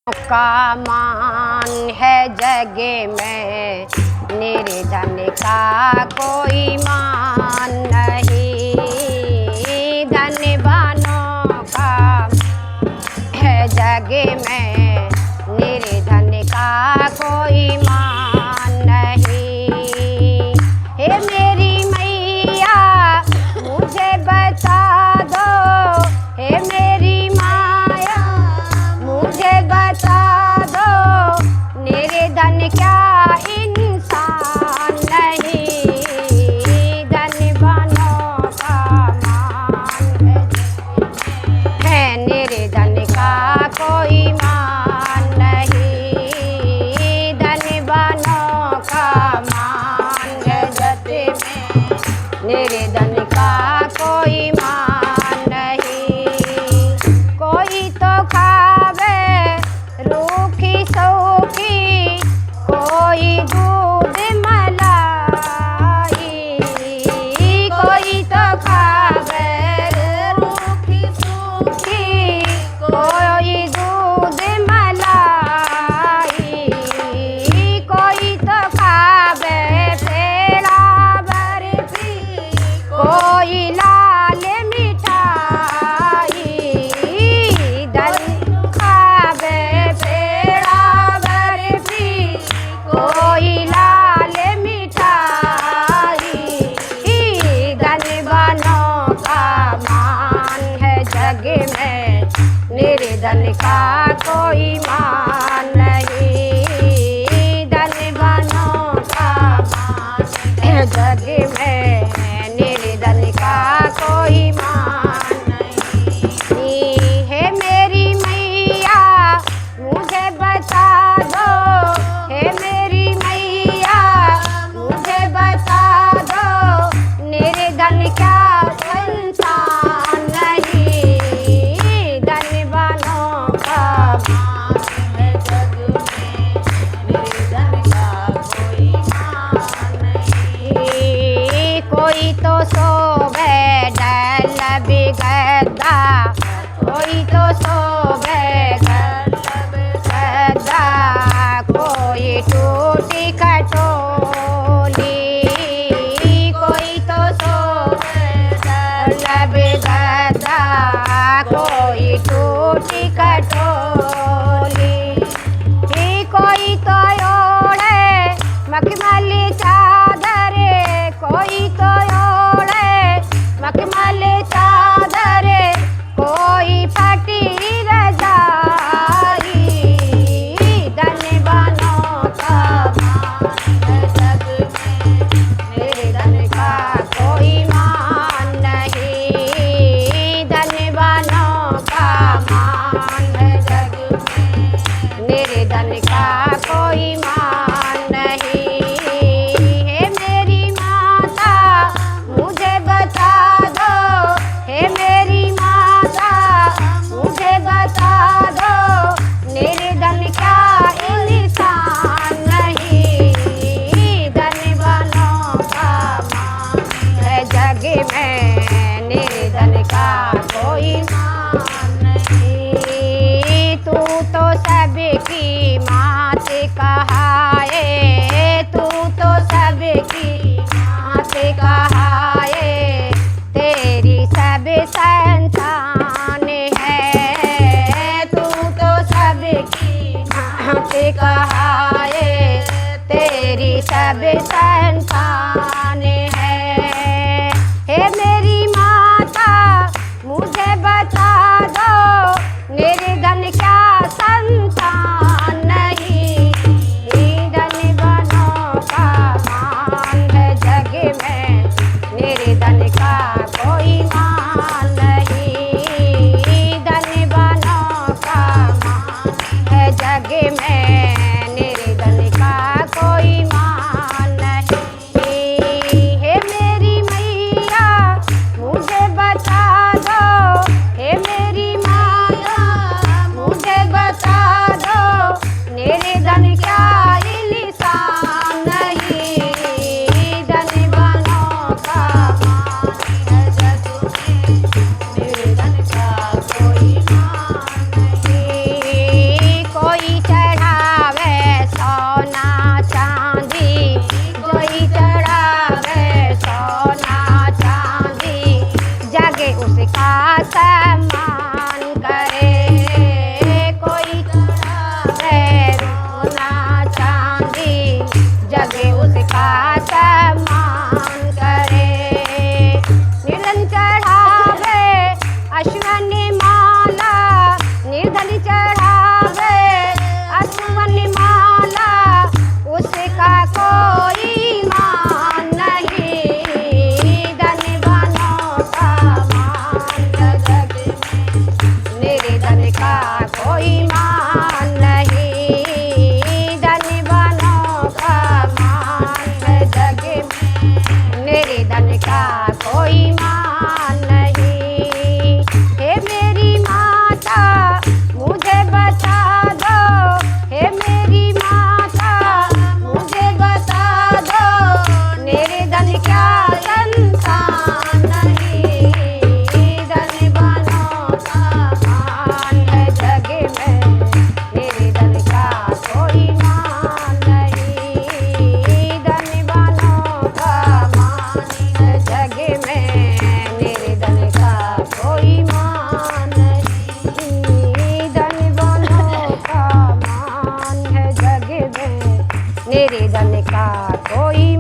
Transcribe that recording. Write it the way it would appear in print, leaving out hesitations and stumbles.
का मान है जग में, निर्धन का कोई मान नहीं। धनवानों का है जग में, निर्धन का कोई मान नहीं। हे मेरी मैया मुझे बता दो, हे मेरी माया मुझे बता दो, निर्धन क्या इंसान नहीं। धनवानों का मान है, निर्धन का कोई मान नहीं। धनवानों का मान है जग में, निर्धन का कोई मान नहीं। कोई तो खावे रूखी सूखी, कोई दूध मलाई, कोई तो खावे रूखी सूखी, कोई दूध मलाई, कोई तो खावे पेड़ा बर्फी, कोई लाल मिठाई। खावे पेड़ा बर्फी, कोई लाल मिठाई। धनवानों का मान है जग में, निर्धन का कोई मान नहीं। धनवानों का मान है जग में, निर्धन का कोई मान नहीं। हे मेरी मैया मुझे बता दो, हे मेरी मैया मुझे बता दो, निर्धन क्या इंसान नहीं। धनवानों का मान है जग में, निर्धन का कोई मान नहीं। कोई तो सोवे डल बिगड़ा, कोई तो सोवे गदा, कोई टूटी खटोली, कोई तो सोवे डल गदा, कोई टूटी खटोली। कोई तो ओढ़े मखमली चादर, कोई तो ओढ़े मखमली चादर, कोई फटी रजाई। धनवानों का मान है जग में, निर्धन का कोई मान नहीं। धनवानों का मान है जग में, निर्धन का कोई मान नहीं। हे मेरी माता मुझे बता दो, हे मेरी माता मुझे बता दो, निर्धन क्या इंसान नहीं। धनवानों का मान है जग में, निर्धन का कोई मान नहीं। तू तो सबकी मात कहाए, तू तो सबकी मात कहाए, तेरी सब संतान है। तू तो सबकी मात कहाए, तेरी सब संतान है। हे मेरी माता मुझे बता दो, निर्धन क्या संतान नहीं। धनवानों का मान है जग में, निर्धन का कोई मान नहीं। धनवानों का मान है जग में, निर्धन का कोई मान नहीं। हे मेरी मैया मुझे बता दो, हे मेरी माया मुझे बता दो, निर्धन क्या इंसान नहीं। धनवानों का मान है जग में, निर्धन का कोई मान नहीं। कोई का कोई